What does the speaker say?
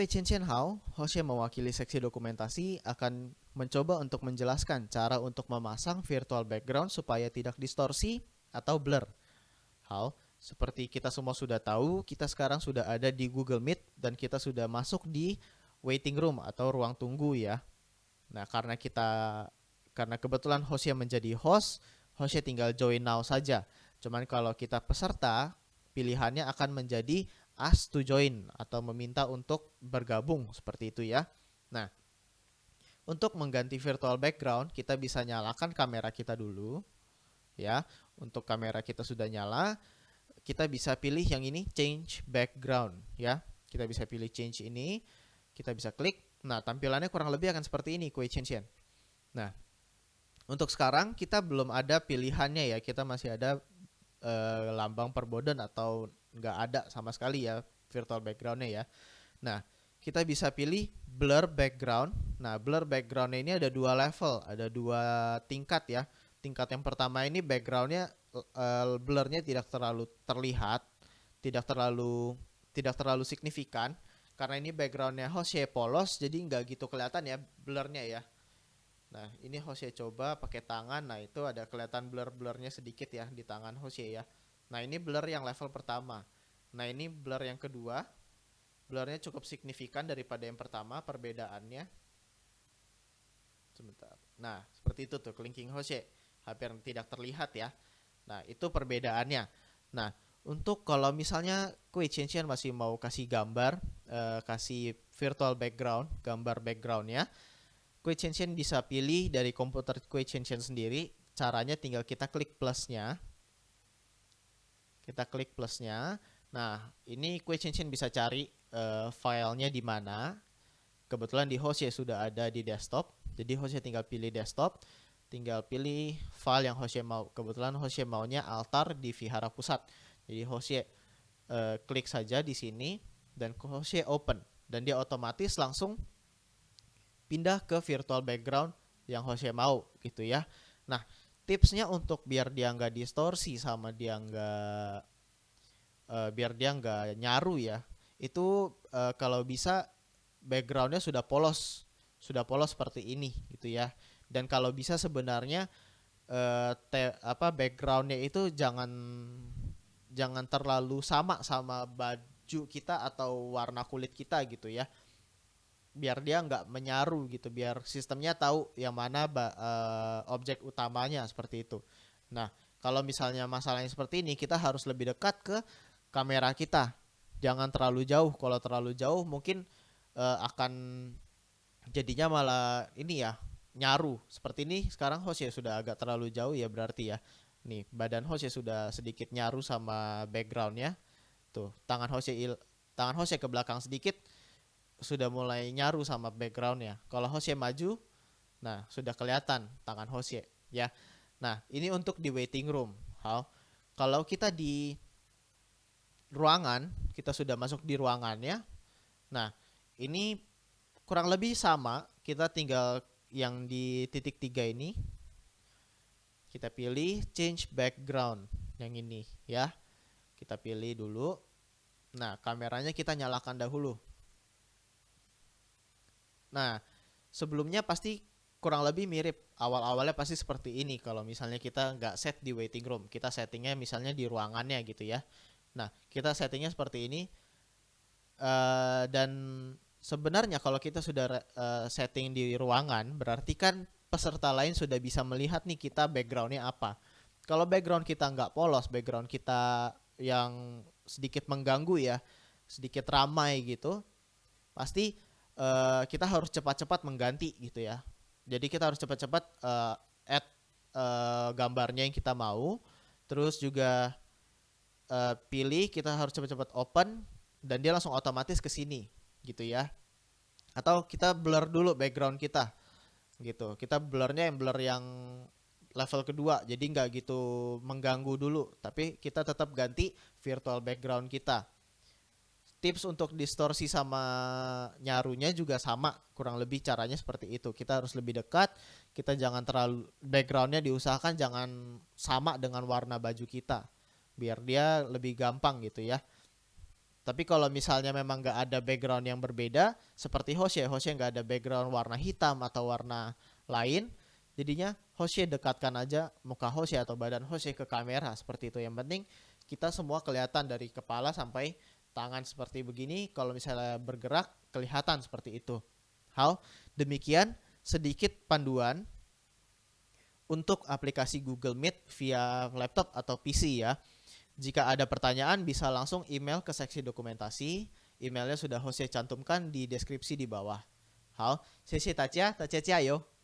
Chen Hao, host yang mewakili seksi dokumentasi, akan mencoba untuk menjelaskan cara untuk memasang virtual background supaya tidak distorsi atau blur. Hao, seperti kita semua sudah tahu, kita sekarang sudah ada di Google Meet dan kita sudah masuk di waiting room atau ruang tunggu ya. Nah, karena kebetulan hostnya menjadi hostnya tinggal join now saja. Cuman kalau kita peserta, pilihannya akan menjadi ask to join atau meminta untuk bergabung seperti itu ya. Nah, untuk mengganti virtual background, kita bisa nyalakan kamera kita dulu ya. Untuk kamera kita sudah nyala, kita bisa pilih yang ini, change background ya. Kita bisa pilih change ini, kita bisa klik. Nah, tampilannya kurang lebih akan seperti ini, Chen. Nah, untuk sekarang kita belum ada pilihannya ya, kita masih ada lambang perboden atau nggak ada sama sekali ya virtual backgroundnya ya. Nah, kita bisa pilih blur background. Nah, blur backgroundnya ini ada dua level, ada dua tingkat ya. Tingkat yang pertama ini backgroundnya blurnya tidak terlalu terlihat, tidak terlalu signifikan karena ini backgroundnya hostnya polos, jadi nggak gitu kelihatan ya blurnya ya. Nah, ini hostnya coba pakai tangan. Nah, itu ada kelihatan blur-blurnya sedikit ya di tangan hostnya ya. Nah, ini blur yang level pertama. Nah, ini blur yang kedua. Blurnya cukup signifikan daripada yang pertama perbedaannya. Sebentar. Nah, seperti itu tuh clinking hostnya. Hampir tidak terlihat ya. Nah, itu perbedaannya. Nah, untuk kalau misalnya Chen masih mau kasih gambar, kasih virtual background, gambar backgroundnya, Chen bisa pilih dari komputer Chen sendiri. Caranya tinggal kita klik plusnya. Kita klik plusnya. Nah, ini Chen bisa cari filenya di mana. Kebetulan di host ya sudah ada di desktop. Jadi hostnya tinggal pilih desktop, tinggal pilih file yang hostnya mau. Kebetulan hostnya maunya altar di Vihara Pusat. Jadi hostnya klik saja di sini dan hostnya open dan dia otomatis langsung pindah ke virtual background yang hostnya mau gitu ya. Nah, tipsnya untuk biar dia nggak distorsi sama biar dia nggak nyaru ya, itu kalau bisa backgroundnya sudah polos seperti ini gitu ya. Dan kalau bisa sebenarnya backgroundnya itu jangan terlalu sama baju kita atau warna kulit kita gitu ya, biar dia nggak menyaru gitu, biar sistemnya tahu yang mana objek utamanya seperti itu. Nah, kalau misalnya masalahnya seperti ini, kita harus lebih dekat ke kamera kita, jangan terlalu jauh. Kalau terlalu jauh mungkin akan jadinya malah ini ya, nyaru seperti ini. Sekarang host ya sudah agak terlalu jauh ya, berarti ya nih badan host ya sudah sedikit nyaru sama backgroundnya tuh. Tangan hostnya ke belakang sedikit sudah mulai nyaru sama backgroundnya. Kalau hostnya maju, nah sudah kelihatan tangan hostnya ya. Nah, ini untuk di waiting room. Kalau kita di ruangan, kita sudah masuk di ruangannya. Nah, ini kurang lebih sama. Kita tinggal yang di titik 3 ini. Kita pilih change background yang ini ya. Kita pilih dulu. Nah, kameranya kita nyalakan dahulu. Nah, sebelumnya pasti kurang lebih mirip. Awal-awalnya pasti seperti ini. Kalau misalnya kita nggak set di waiting room, kita settingnya misalnya di ruangannya gitu ya. Nah, kita settingnya seperti ini. Dan sebenarnya kalau kita sudah setting di ruangan, berarti kan peserta lain sudah bisa melihat nih kita backgroundnya apa. Kalau background kita nggak polos, background kita yang sedikit mengganggu ya, sedikit ramai gitu, pasti kita harus cepat-cepat mengganti gitu ya. Jadi kita harus cepat-cepat add gambarnya yang kita mau. Terus juga pilih, kita harus cepat-cepat open dan dia langsung otomatis ke sini gitu ya. Atau kita blur dulu background kita gitu. Kita blurnya yang blur yang level kedua, jadi nggak gitu mengganggu dulu. Tapi kita tetap ganti virtual background kita. Tips untuk distorsi sama nyarunya juga sama, kurang lebih caranya seperti itu. Kita harus lebih dekat, kita jangan terlalu, backgroundnya diusahakan jangan sama dengan warna baju kita, biar dia lebih gampang gitu ya. Tapi kalau misalnya memang nggak ada background yang berbeda, seperti Hoshe nggak ada background warna hitam atau warna lain, jadinya Hoshe dekatkan aja muka Hoshe atau badan Hoshe ke kamera seperti itu. Yang penting kita semua kelihatan dari kepala sampai tangan seperti begini. Kalau misalnya bergerak kelihatan seperti itu. Hal demikian sedikit panduan untuk aplikasi Google Meet via laptop atau PC ya. Jika ada pertanyaan bisa langsung email ke seksi dokumentasi. Emailnya sudah Hoshe cantumkan di deskripsi di bawah. Hal, 谢谢大家，大家加油。